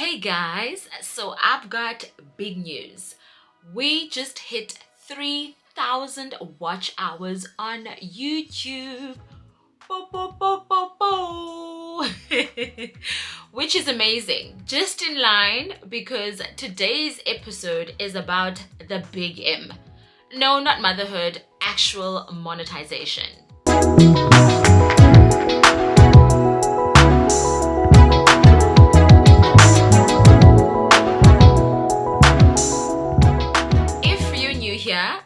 Hey guys, so I've got big news. We just hit 3,000 watch hours on YouTube. Bo, bo, bo, bo, bo. Which is amazing. Just in line because today's episode is about the big M. No, not motherhood, actual monetization.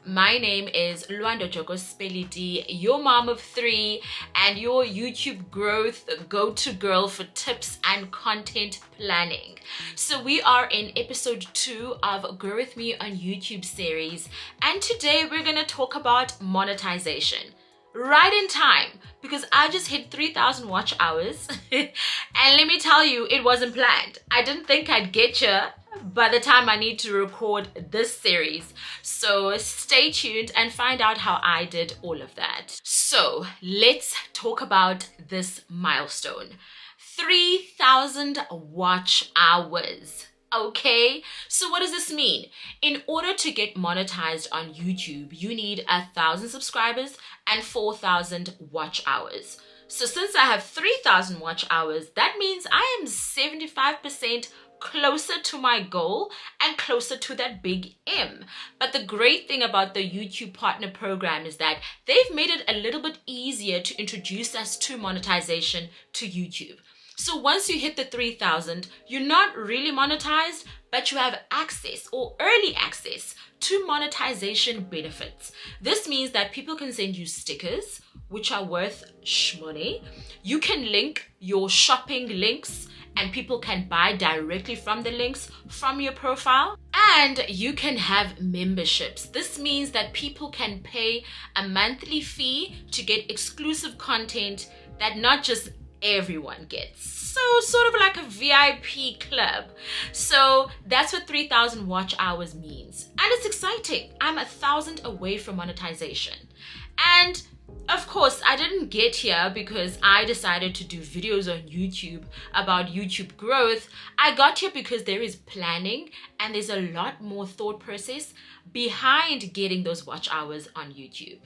My name is Luando Joko Speliti, your mom of 3 and your YouTube growth go-to girl for tips and content planning. So we are in episode 2 of Grow With Me on YouTube series, and today we're going to talk about monetization. Right in time, because I just hit 3,000 watch hours and let me tell you, it wasn't planned. I didn't think I'd get here by the time I need to record this series. So stay tuned and find out how I did all of that. So let's talk about this milestone. 3,000 watch hours. Okay, so what does this mean? In order to get monetized on YouTube, you need 1,000 subscribers and 4,000 watch hours. So since I have 3,000 watch hours, that means I am 75% closer to my goal and closer to that big M. But the great thing about the YouTube Partner Program is that they've made it a little bit easier to introduce us to monetization to YouTube. So once you hit the 3,000, you're not really monetized, but you have access or early access to monetization benefits. This means that people can send you stickers, which are worth shmoney. You can link your shopping links and people can buy directly from the links from your profile. And you can have memberships. This means that people can pay a monthly fee to get exclusive content that not just everyone gets. So sort of like a VIP club. So that's what 3,000 watch hours means. And it's exciting. I'm 1,000 away from monetization. And of course, I didn't get here because I decided to do videos on YouTube about YouTube growth. I got here because there is planning and there's a lot more thought process behind getting those watch hours on YouTube.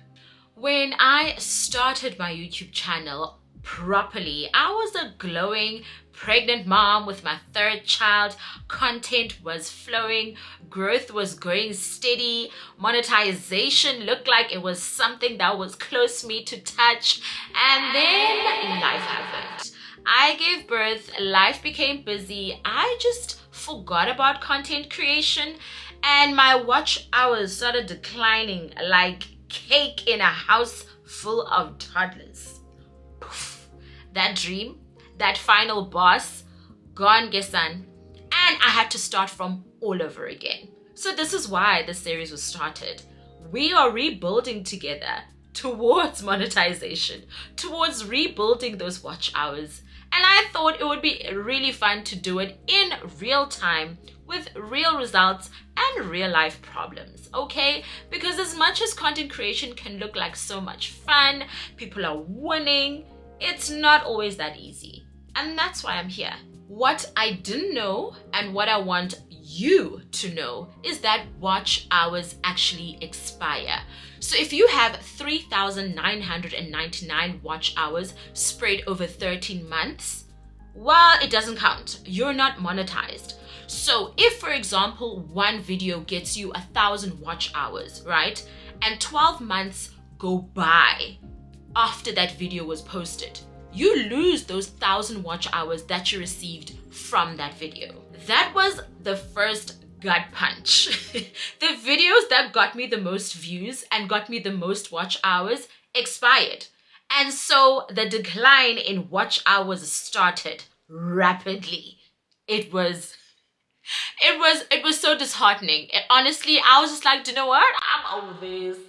When I started my YouTube channel properly, I was a glowing pregnant mom with my 3rd child. Content was flowing, growth was going steady, monetization looked like it was something that was close to me to touch, and then life happened. I gave birth, life became busy, I just forgot about content creation, and my watch hours started declining like cake in a house full of toddlers. Poof. That dream, that final boss, gone, Gesan. And I had to start from all over again. So this is why the series was started. We are rebuilding together towards monetization, towards rebuilding those watch hours. And I thought it would be really fun to do it in real time with real results and real life problems, okay? Because as much as content creation can look like so much fun, people are winning, it's not always that easy. And that's why I'm here. What I didn't know and what I want you to know is that watch hours actually expire. So if you have 3,999 watch hours spread over 13 months, well, it doesn't count. You're not monetized. So if, for example, one video gets you 1,000 watch hours, right? And 12 months go by after that video was posted, you lose those 1,000 watch hours that you received from that video. That was the first gut punch. The videos that got me the most views and got me the most watch hours expired. And so the decline in watch hours started rapidly. It was so disheartening. Honestly, I was just like, do you know what? I'm over this.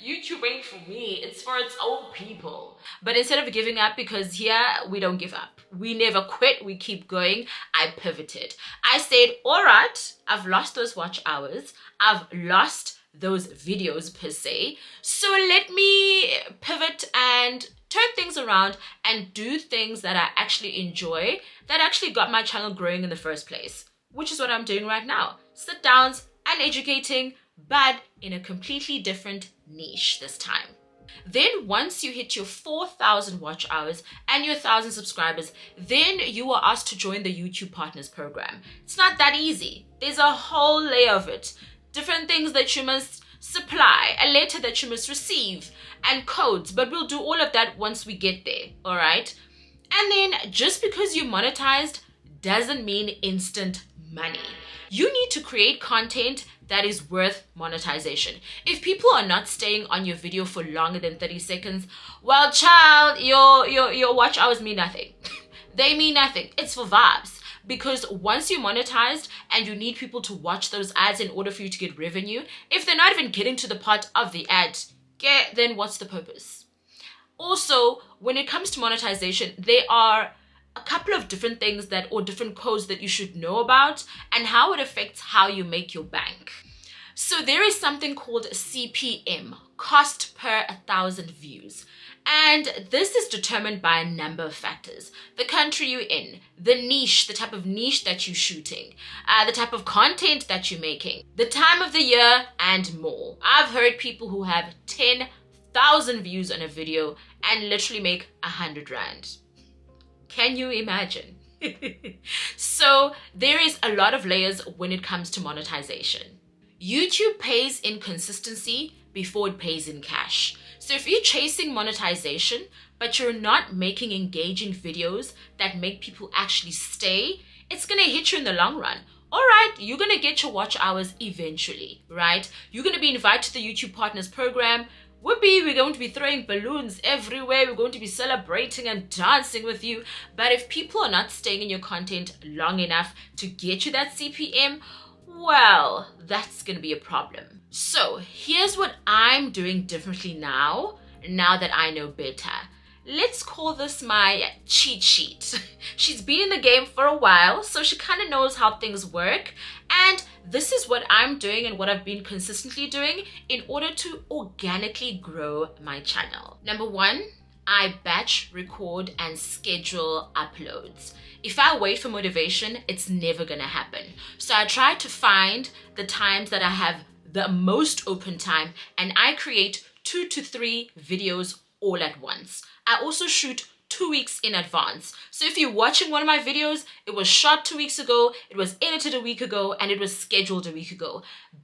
YouTube ain't for me, it's for its own people. But instead of giving up, because here we don't give up, we never quit, we keep going, I pivoted. I said, all right, I've lost those watch hours, I've lost those videos per se. So let me pivot and turn things around and do things that I actually enjoy, that actually got my channel growing in the first place, which is what I'm doing right now. Sit downs and educating, but in a completely different niche this time. Then once you hit your 4,000 watch hours and your 1,000 subscribers, then you are asked to join the YouTube Partners Program. It's not that easy. There's a whole layer of it. Different things that you must supply, a letter that you must receive, and codes. But we'll do all of that once we get there, all right? And then just because you monetized doesn't mean instant money. You need to create content that is worth monetization. If people are not staying on your video for longer than 30 seconds, well, child, your watch hours mean nothing. They mean nothing. It's for vibes. Because once you monetized and you need people to watch those ads in order for you to get revenue, if they're not even getting to the part of the ad, then what's the purpose? Also, when it comes to monetization, there are a couple of different things or different codes that you should know about and how it affects how you make your bank. So there is something called CPM, cost per 1,000 views. And this is determined by a number of factors. The country you're in, the niche, the type of niche that you're shooting, the type of content that you're making, the time of the year, and more. I've heard people who have 10,000 views on a video and literally make 100 Rand. Can you imagine? So there is a lot of layers when it comes to monetization. YouTube pays in consistency before it pays in cash. So if you're chasing monetization, but you're not making engaging videos that make people actually stay, it's going to hit you in the long run. All right, you're going to get your watch hours eventually, right? You're going to be invited to the YouTube Partners Program. We're going to be throwing balloons everywhere. We're going to be celebrating and dancing with you. But if people are not staying in your content long enough to get you that CPM, well, that's going to be a problem. So here's what I'm doing differently now that I know better. Let's call this my cheat sheet. She's been in the game for a while, so she kind of knows how things work. And this is what I'm doing and what I've been consistently doing in order to organically grow my channel. Number one, I batch record and schedule uploads. If I wait for motivation, it's never gonna happen. So I try to find the times that I have the most open time and I create 2 to 3 videos all at once. I also shoot 2 weeks in advance. So if you're watching one of my videos, it was shot 2 weeks ago, it was edited a week ago, and it was scheduled a week ago.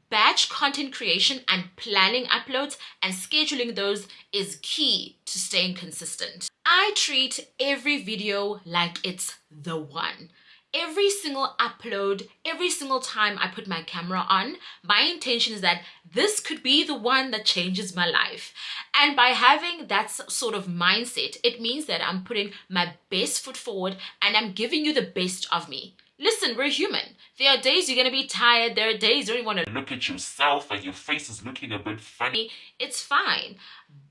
Batch content creation and planning uploads and scheduling those is key to staying consistent. I treat every video like it's the one. Every single upload, every single time I put my camera on, my intention is that this could be the one that changes my life. And by having that sort of mindset, it means that I'm putting my best foot forward and I'm giving you the best of me. Listen, we're human. There are days you're going to be tired. There are days you don't want to look at yourself and your face is looking a bit funny. It's fine.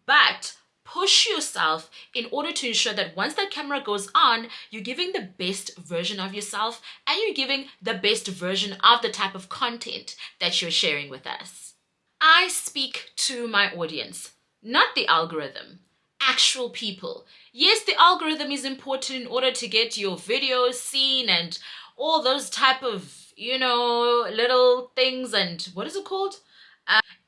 But push yourself in order to ensure that once that camera goes on, you're giving the best version of yourself and you're giving the best version of the type of content that you're sharing with us. I speak to my audience, not the algorithm, actual people. Yes, the algorithm is important in order to get your videos seen and all those type of, little things and what is it called?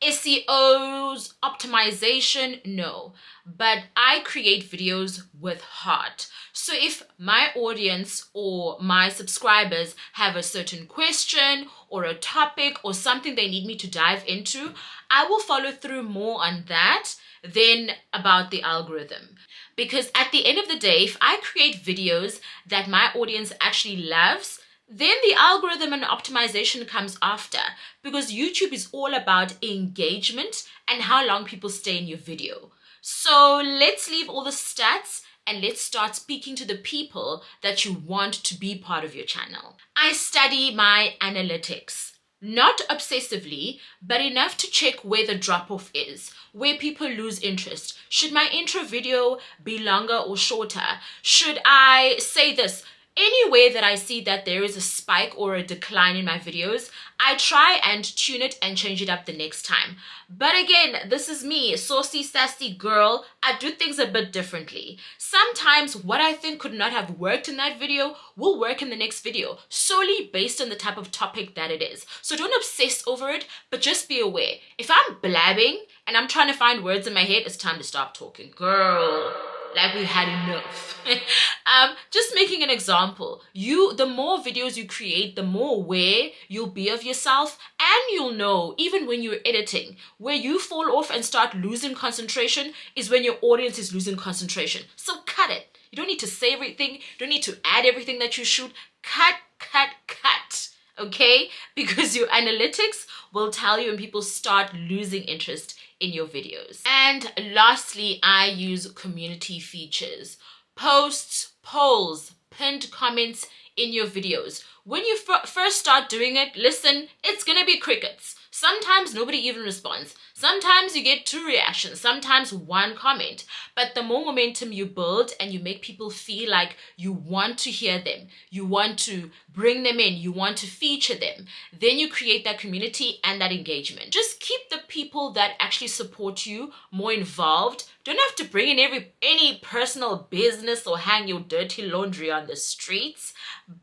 SEOs, optimization, no. But I create videos with heart. So if my audience or my subscribers have a certain question or a topic or something they need me to dive into, I will follow through more on that than about the algorithm. Because at the end of the day, if I create videos that my audience actually loves, then the algorithm and optimization comes after, because YouTube is all about engagement and how long people stay in your video. So let's leave all the stats and let's start speaking to the people that you want to be part of your channel. I study my analytics, not obsessively, but enough to check where the drop-off is, where people lose interest. Should my intro video be longer or shorter? Should I say this? Anywhere that I see that there is a spike or a decline in my videos, I try and tune it and change it up the next time. But again, this is me, saucy, sassy girl. I do things a bit differently. Sometimes what I think could not have worked in that video will work in the next video, solely based on the type of topic that it is. So don't obsess over it, but just be aware. If I'm blabbing and I'm trying to find words in my head, it's time to stop talking. Girl, like we had enough. Just making an example, the more videos you create, the more aware you'll be of yourself, and you'll know, even when you're editing, where you fall off and start losing concentration is when your audience is losing concentration. So cut it. You don't need to say everything. You don't need to add everything that you shoot. Cut. Okay? Because your analytics will tell you when people start losing interest in your videos. And lastly, I use community features. Posts, polls, pinned comments in your videos. When you first start doing it, listen, it's gonna be crickets. Sometimes nobody even responds. Sometimes you get 2 reactions, sometimes 1 comment. But the more momentum you build and you make people feel like you want to hear them, you want to bring them in, you want to feature them, then you create that community and that engagement. Just keep the people that actually support you more involved. Don't have to bring in any personal business or hang your dirty laundry on the streets,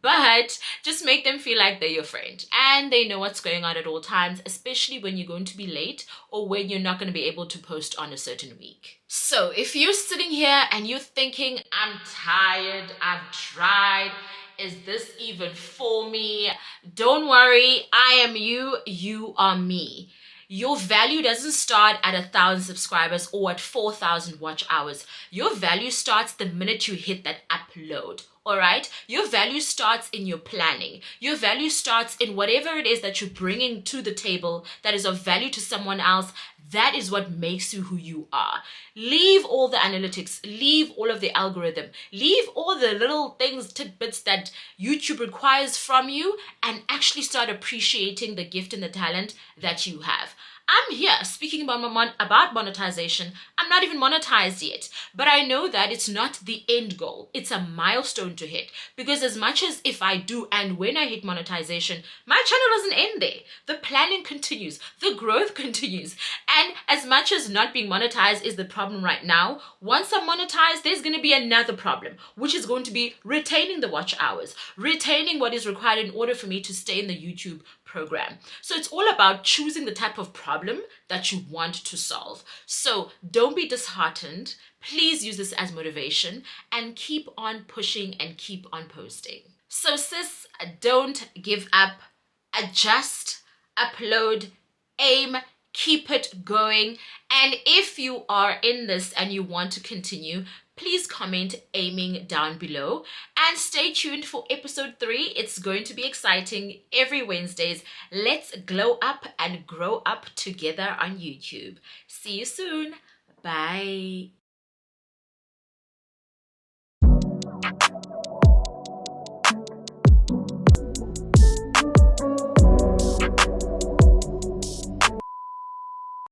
but just make them feel like they're your friend and they know what's going on at all times, especially when you're going to be late or when you're not going to be able to post on a certain week. So if you're sitting here and you're thinking, I'm tired, I've tried, is this even for me? Don't worry, I am you, you are me. Your value doesn't start at 1,000 subscribers or at 4,000 watch hours. Your value starts the minute you hit that upload. All right? Your value starts in your planning. Your value starts in whatever it is that you're bringing to the table that is of value to someone else. That is what makes you who you are. Leave all the analytics, leave all of the algorithm, leave all the little things, tidbits that YouTube requires from you, and actually start appreciating the gift and the talent that you have. I'm here speaking about monetization. I'm not even monetized yet, but I know that it's not the end goal. It's a milestone to hit, because as much as if I do and when I hit monetization, my channel doesn't end there. The planning continues, the growth continues. And as much as not being monetized is the problem right now, once I'm monetized, there's going to be another problem, which is going to be retaining the watch hours, retaining what is required in order for me to stay in the YouTube program. So it's all about choosing the type of problem that you want to solve. So don't be disheartened. Please use this as motivation and keep on pushing and keep on posting. So sis, don't give up. Adjust, upload, aim, keep it going. And if you are in this and you want to continue, please comment aiming down below and stay tuned for episode 3. It's going to be exciting every Wednesdays. Let's glow up and grow up together on YouTube. See you soon. Bye.